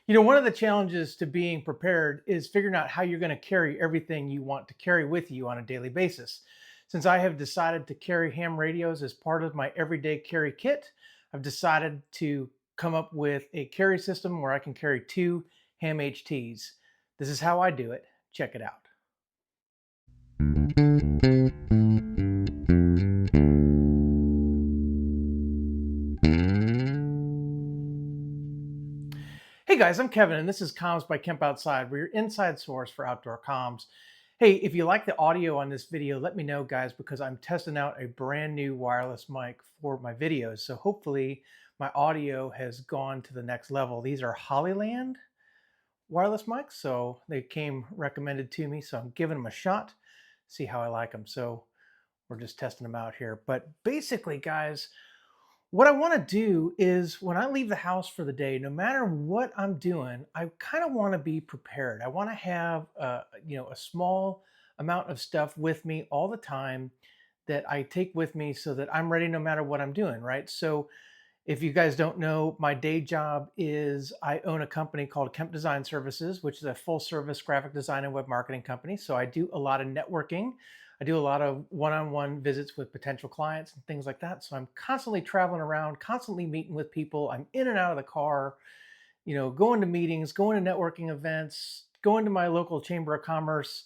One of the challenges to being prepared is figuring out how you're going to carry everything you want to carry with you on a daily basis. Since I have decided to carry ham radios as part of my everyday carry kit, I've decided to come up with a carry system where I can carry two ham HTs. This is how I do it. Check it out. Hey guys, I'm Kevin, and this is Comms by Kemp Outside, where your inside source for outdoor comms. Hey, if you like the audio on this video, let me know, guys, because I'm testing out a brand new wireless mic for my videos. So hopefully my audio has gone to the next level. These are Hollyland wireless mics, so they came recommended to me, so I'm giving them a shot, see how I like them. So we're just testing them out here. But basically, guys, what I want to do is when I leave the house for the day, no matter what I'm doing, I kind of want to be prepared. I want to have a small amount of stuff with me all the time that I take with me so that I'm ready no matter what I'm doing, right? So if you guys don't know, my day job is I own a company called Kemp Design Services, which is a full service graphic design and web marketing company. So I do a lot of networking. I do a lot of one-on-one visits with potential clients and things like that. So I'm constantly traveling around, constantly meeting with people. I'm in and out of the car, going to meetings, going to networking events, going to my local chamber of commerce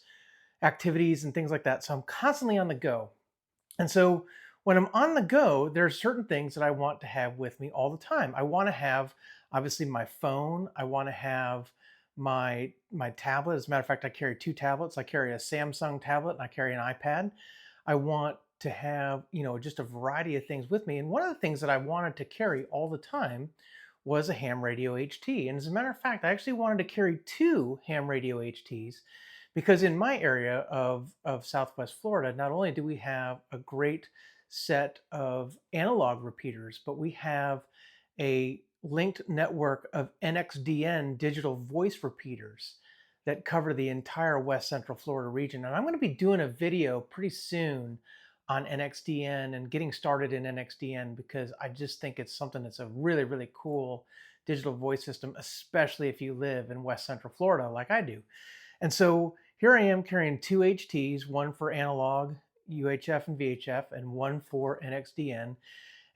activities and things like that. So I'm constantly on the go. And so when I'm on the go, there are certain things that I want to have with me all the time. I want to have obviously my phone. I want to have my tablet. As a matter of fact, I carry two tablets. I carry a Samsung tablet and I carry an iPad. I want to have, just a variety of things with me. And one of the things that I wanted to carry all the time was a ham radio HT. And as a matter of fact, I actually wanted to carry two ham radio HTs because in my area of Southwest Florida, not only do we have a great set of analog repeaters, but we have a linked network of NXDN digital voice repeaters that cover the entire West Central Florida region. And I'm going to be doing a video pretty soon on NXDN and getting started in NXDN because I just think it's something that's a really, really cool digital voice system, especially if you live in West Central Florida like I do. And so here I am carrying two HTs, one for analog, UHF and VHF, and one for NXDN.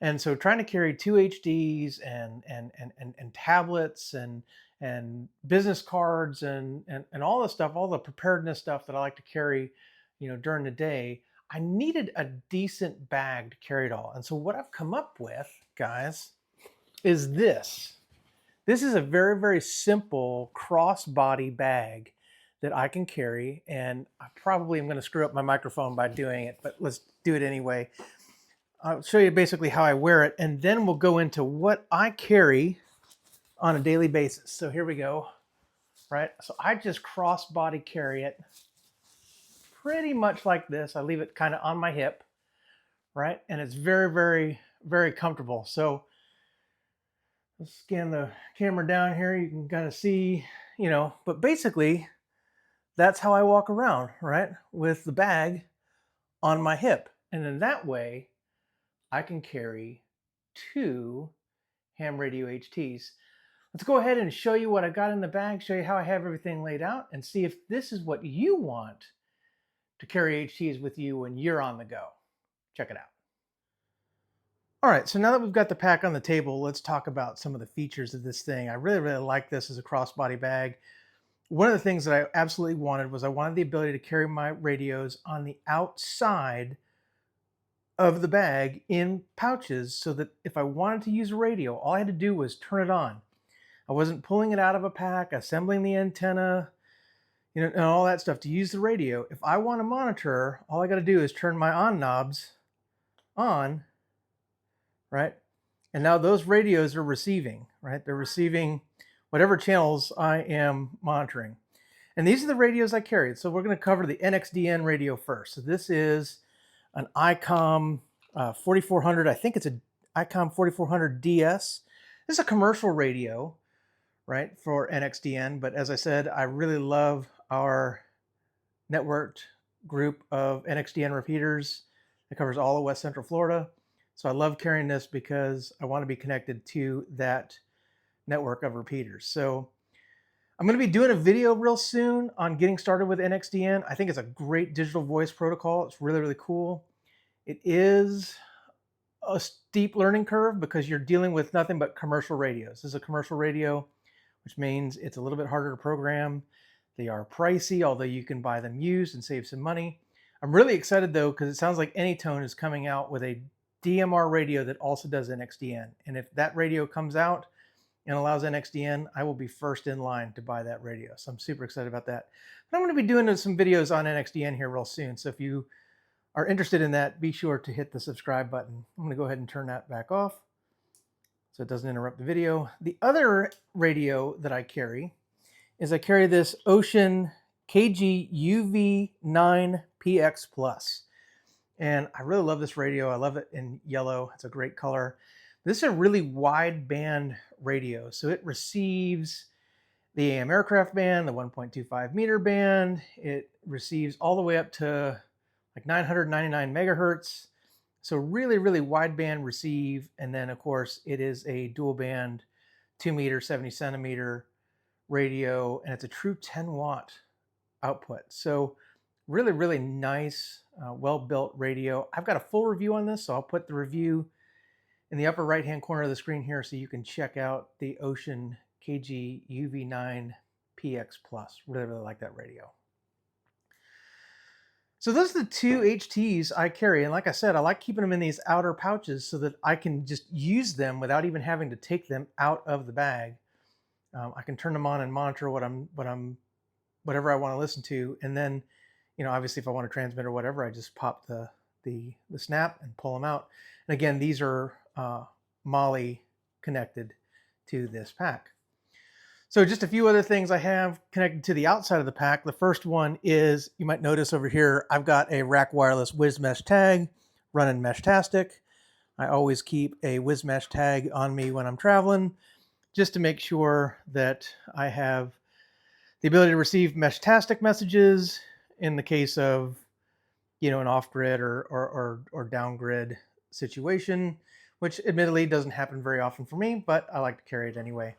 And so trying to carry two HDs and tablets and business cards and all the stuff, all the preparedness stuff that I like to carry, during the day, I needed a decent bag to carry it all. And so what I've come up with, guys, is this. This is a very, very simple crossbody bag that I can carry, and I probably am going to screw up my microphone by doing it, but let's do it anyway. I'll show you basically how I wear it, and then we'll go into what I carry on a daily basis. So here we go, right? So I just crossbody carry it pretty much like this. I leave it kind of on my hip, right? And it's very, very, very comfortable. So let's scan the camera down here. You can kind of see, but basically that's how I walk around, right? With the bag on my hip. And in that way, I can carry two ham radio HTs. Let's go ahead and show you what I got in the bag, show you how I have everything laid out, and see if this is what you want to carry HTs with you when you're on the go. Check it out. All right, so now that we've got the pack on the table, let's talk about some of the features of this thing. I really, really like this as a crossbody bag. One of the things that I absolutely wanted was I wanted the ability to carry my radios on the outside of the bag in pouches so that if I wanted to use a radio, all I had to do was turn it on. I wasn't pulling it out of a pack, assembling the antenna, and all that stuff to use the radio. If I want to monitor, all I got to do is turn my on knobs on, right? And now those radios are receiving, right? They're receiving whatever channels I am monitoring. And these are the radios I carried. So we're going to cover the NXDN radio first. So this is an ICOM 4400. I think it's an ICOM 4400 DS. This is a commercial radio, right, for NXDN. But as I said, I really love our networked group of NXDN repeaters that covers all of West Central Florida. So I love carrying this because I want to be connected to that network of repeaters. So I'm going to be doing a video real soon on getting started with NXDN. I think it's a great digital voice protocol. It's really, really cool. It is a steep learning curve because you're dealing with nothing but commercial radios. This is a commercial radio, which means it's a little bit harder to program. They are pricey, although you can buy them used and save some money. I'm really excited though, because it sounds like Anytone is coming out with a DMR radio that also does NXDN. And if that radio comes out and allows NXDN, I will be first in line to buy that radio. So I'm super excited about that. But I'm going to be doing some videos on NXDN here real soon. So if you are interested in that, be sure to hit the subscribe button. I'm going to go ahead and turn that back off so it doesn't interrupt the video. The other radio that I carry is I carry this Ocean KG UV9PX Plus. And I really love this radio. I love it in yellow. It's a great color. This is a really wide band radio. So it receives the AM aircraft band, the 1.25 meter band. It receives all the way up to like 999 megahertz. So really, really wide band receive. And then of course it is a dual band 2 meter, 70 centimeter radio. And it's a true 10 watt output. So really, really nice, well-built radio. I've got a full review on this, so I'll put the review in the upper right-hand corner of the screen here so you can check out the Ocean KG UV9 PX Plus. Really, really like that radio. So those are the two HTs I carry. And like I said, I like keeping them in these outer pouches so that I can just use them without even having to take them out of the bag. I can turn them on and monitor whatever I want to listen to. And then, obviously if I want to transmit or whatever, I just pop the snap and pull them out. And again, these are MOLLE connected to this pack. So just a few other things I have connected to the outside of the pack. The first one is, you might notice over here, I've got a rack wireless WizMesh tag running Meshtastic. I always keep a WizMesh tag on me when I'm traveling, just to make sure that I have the ability to receive Meshtastic messages in the case of, an off-grid or down-grid situation, which admittedly doesn't happen very often for me, but I like to carry it anyway.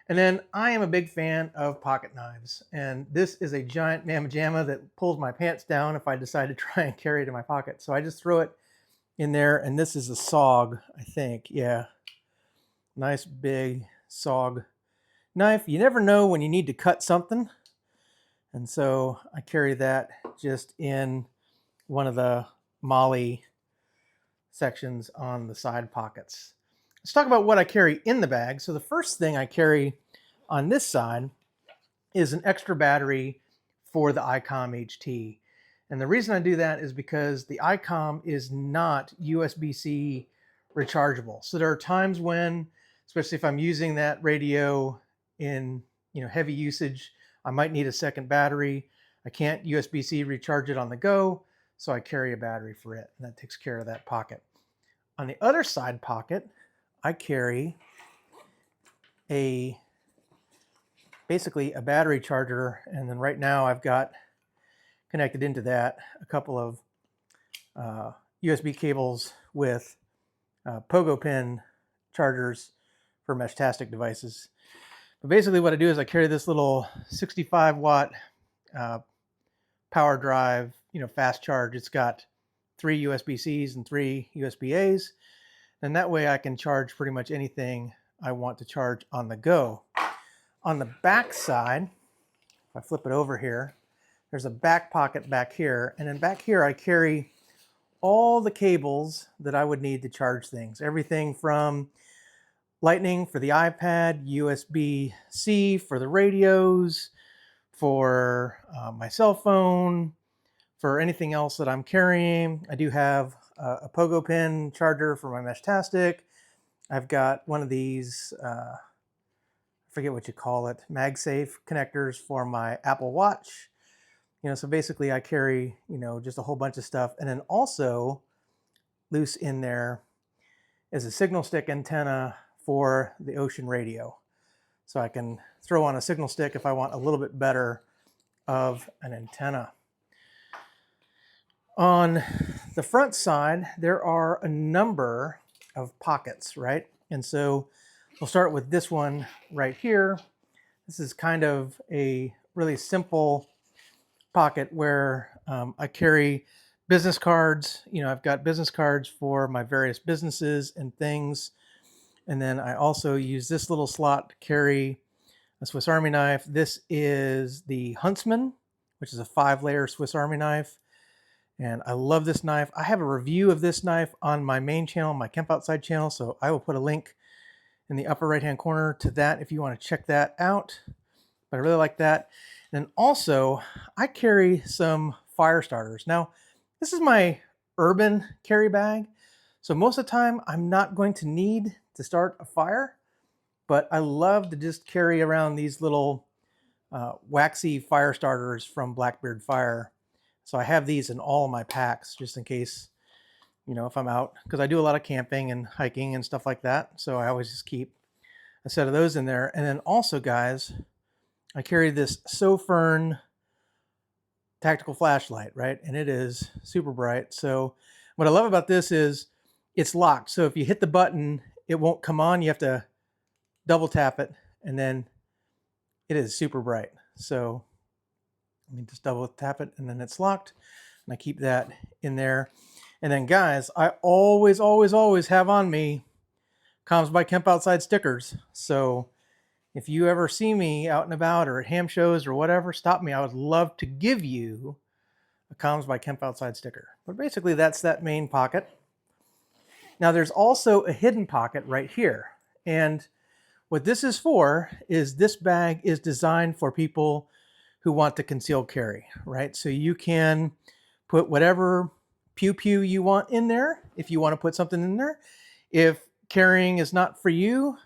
And then I am a big fan of pocket knives, and this is a giant mamma jamma that pulls my pants down if I decide to try and carry it in my pocket. So I just throw it in there, and this is a SOG, I think. Yeah, nice big SOG knife. You never know when you need to cut something, and so I carry that just in one of the MOLLE sections on the side pockets. Let's talk about what I carry in the bag. So the first thing I carry on this side is an extra battery for the ICOM HT. And the reason I do that is because the ICOM is not USB-C rechargeable. So there are times when, especially if I'm using that radio in heavy usage, I might need a second battery. I can't USB-C recharge it on the go, so I carry a battery for it, and that takes care of that pocket. On the other side pocket, I carry basically a battery charger, and then right now I've got connected into that a couple of USB cables with pogo pin chargers for Meshtastic devices. But basically what I do is I carry this little 65 watt power drive, fast charge. It's got 3 USB-Cs and 3 USB-As. And that way I can charge pretty much anything I want to charge on the go. On the back side, if I flip it over here, there's a back pocket back here. And then back here I carry all the cables that I would need to charge things. Everything from Lightning for the iPad, USB-C for the radios, for my cell phone, for anything else that I'm carrying. I do have a pogo pin charger for my Meshtastic. I've got one of these, I forget what you call it, MagSafe connectors for my Apple Watch. So basically I carry, just a whole bunch of stuff. And then also loose in there is a signal stick antenna for the Ocean radio. So I can throw on a signal stick if I want a little bit better of an antenna. On the front side, there are a number of pockets, right? And so we'll start with this one right here. This is kind of a really simple pocket where I carry business cards. You know, I've got business cards for my various businesses and things. And then I also use this little slot to carry a Swiss Army knife. This is the Huntsman, which is a 5-layer Swiss Army knife. And I love this knife. I have a review of this knife on my main channel, my Kemp Outside channel. So I will put a link in the upper right-hand corner to that if you want to check that out. But I really like that. And also, I carry some fire starters. Now, this is my urban carry bag. So most of the time, I'm not going to need to start a fire. But I love to just carry around these little waxy fire starters from Blackbeard Fire. So I have these in all of my packs just in case, you know, if I'm out, because I do a lot of camping and hiking and stuff like that. So I always just keep a set of those in there. And then also, guys, I carry this Sofern tactical flashlight, right? And it is super bright. So what I love about this is it's locked. So if you hit the button, it won't come on. You have to double tap it, and then it is super bright. So let me just double tap it, and then it's locked, and I keep that in there. And then, guys, I always have on me Comms by Kemp Outside stickers. So if you ever see me out and about or at ham shows or whatever, stop me. I would love to give you a Comms by Kemp Outside sticker. But basically, that's that main pocket. Now, there's also a hidden pocket right here. And what this is for is this bag is designed for people who want to conceal carry, right? So you can put whatever pew-pew you want in there if you want to put something in there. If carrying is not for you,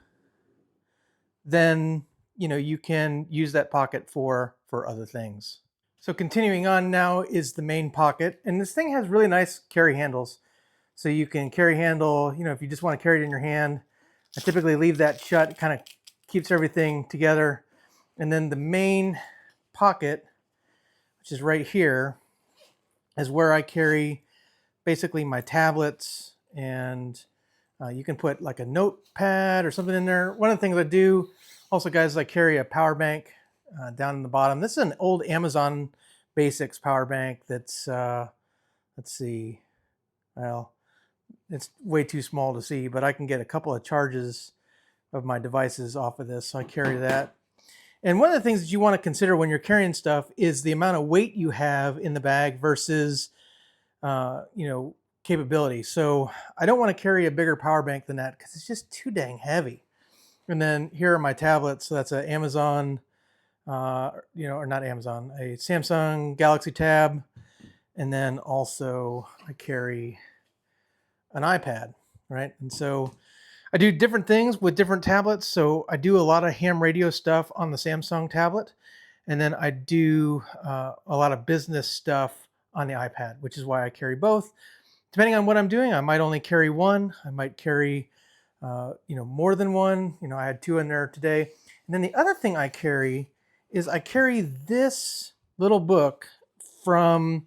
then you know you can use that pocket for other things. So continuing on now is the main pocket, and this thing has really nice carry handles. So you can carry handle, you know, if you just want to carry it in your hand. I typically leave that shut. It kind of keeps everything together. And then the main pocket, which is right here, is where I carry basically my tablets, and you can put like a notepad or something in there. One of the things I do also, guys, is I carry a power bank down in the bottom. This is an old Amazon Basics power bank that's, let's see, well, it's way too small to see, but I can get a couple of charges of my devices off of this, so I carry that. And one of the things that you want to consider when you're carrying stuff is the amount of weight you have in the bag versus, you know, capability. So I don't want to carry a bigger power bank than that because it's just too dang heavy. And then here are my tablets. So that's an Amazon, you know, or not Amazon, a Samsung Galaxy Tab. And then also I carry an iPad, right? And so I do different things with different tablets. So I do a lot of ham radio stuff on the Samsung tablet. And then I do a lot of business stuff on the iPad, which is why I carry both. Depending on what I'm doing, I might only carry one. I might carry, you know, more than one. You know, I had two in there today. And then the other thing I carry is I carry this little book from,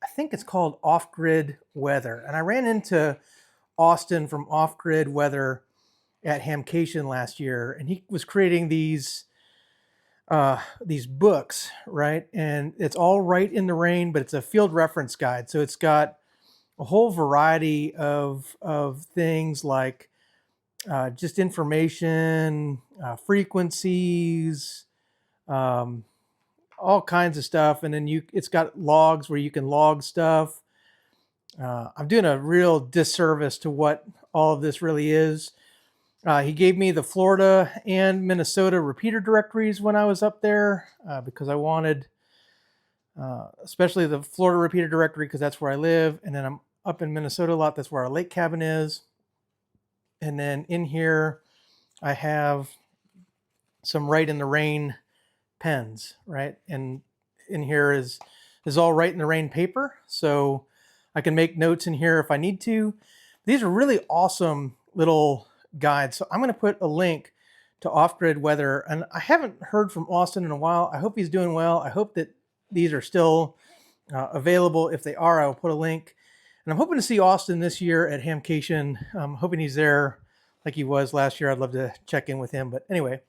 I think it's called Off-Grid Weather. And I ran into Austin from Off-Grid Weather at Hamcation last year, and he was creating these books, right? And it's all right in the rain, but it's a field reference guide. So it's got a whole variety of things like just information, frequencies, all kinds of stuff. And then it's got logs where you can log stuff. I'm doing a real disservice to what all of this really is. He gave me the Florida and Minnesota repeater directories when I was up there because I wanted, especially the Florida repeater directory because that's where I live. And then I'm up in Minnesota a lot. That's where our lake cabin is. And then in here, I have some Right in the Rain pens, right? And in here is all Right in the Rain paper. So I can make notes in here if I need to. These are really awesome little guides. So I'm going to put a link to Off-Grid Weather. And I haven't heard from Austin in a while. I hope he's doing well. I hope that these are still available. If they are, I will put a link. And I'm hoping to see Austin this year at Hamcation. I'm hoping he's there like he was last year. I'd love to check in with him. But anyway,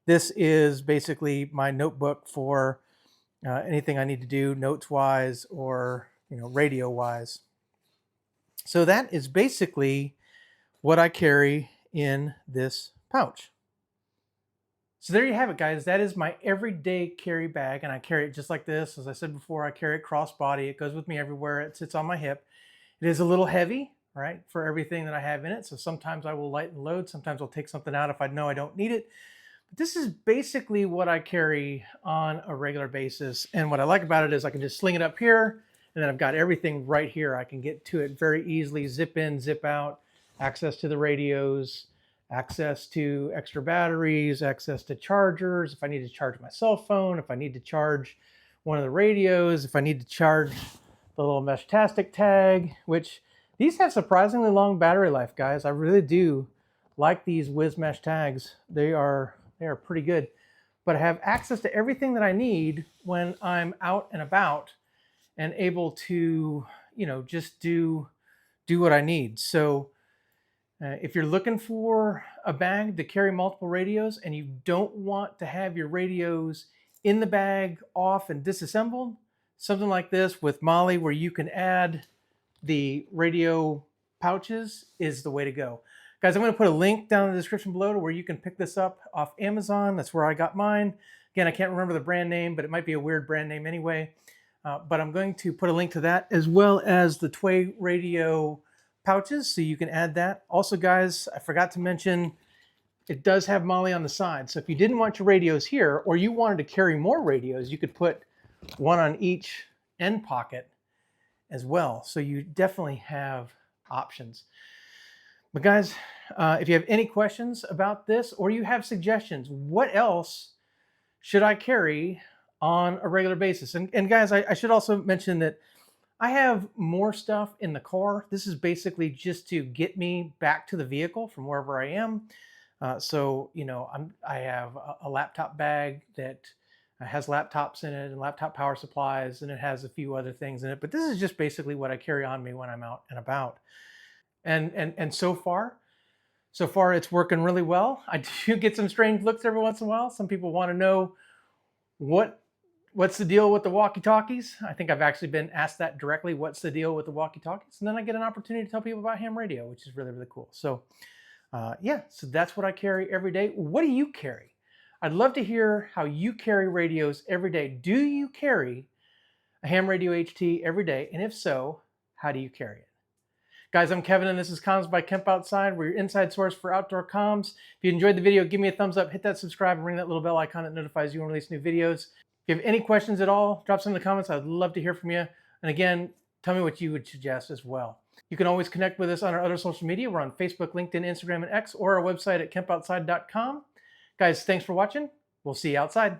This is basically my notebook for anything I need to do notes wise or radio wise. So that is basically what I carry in this pouch. So there you have it, guys. That is my everyday carry bag, and I carry it just like this. As I said before, I carry it crossbody. It goes with me everywhere. It sits on my hip. It is a little heavy, right, for everything that I have in it. So sometimes I will lighten load. Sometimes I'll take something out if I know I don't need it. But this is basically what I carry on a regular basis. And what I like about it is I can just sling it up here, and then I've got everything right here. I can get to it very easily, zip in, zip out, access to the radios, access to extra batteries, access to chargers. If I need to charge my cell phone, if I need to charge one of the radios, if I need to charge the little Meshtastic tag, which these have surprisingly long battery life, guys. I really do like these Whiz Mesh tags. They are pretty good. But I have access to everything that I need when I'm out and about and able to, just do what I need. So if you're looking for a bag to carry multiple radios and you don't want to have your radios in the bag off and disassembled, something like this with Molly where you can add the radio pouches is the way to go. Guys, I'm going to put a link down in the description below to where you can pick this up off Amazon. That's where I got mine. Again, I can't remember the brand name, but it might be a weird brand name anyway. But I'm going to put a link to that as well as the Tway radio pouches, so you can add that. Also, guys, I forgot to mention, it does have Molly on the side. So if you didn't want your radios here, or you wanted to carry more radios, you could put one on each end pocket as well. So you definitely have options. But guys, if you have any questions about this, or you have suggestions, what else should I carry on a regular basis? And guys, I should also mention that I have more stuff in the car. This is basically just to get me back to the vehicle from wherever I am. So, I have a laptop bag that has laptops in it and laptop power supplies, and it has a few other things in it. But this is just basically what I carry on me when I'm out and about. And so far it's working really well. I do get some strange looks every once in a while. Some people want to know what's the deal with the walkie-talkies? I think I've actually been asked that directly. What's the deal with the walkie-talkies? And then I get an opportunity to tell people about ham radio, which is really, really cool. So so that's what I carry every day. What do you carry? I'd love to hear how you carry radios every day. Do you carry a ham radio HT every day? And if so, how do you carry it? Guys, I'm Kevin, and this is Comms by Kemp Outside. We're your inside source for outdoor comms. If you enjoyed the video, give me a thumbs up, hit that subscribe, and ring that little bell icon that notifies you when we release new videos. If you have any questions at all, drop some in the comments. I'd love to hear from you. And again, tell me what you would suggest as well. You can always connect with us on our other social media. We're on Facebook, LinkedIn, Instagram, and X, or our website at kempoutside.com. Guys, thanks for watching. We'll see you outside.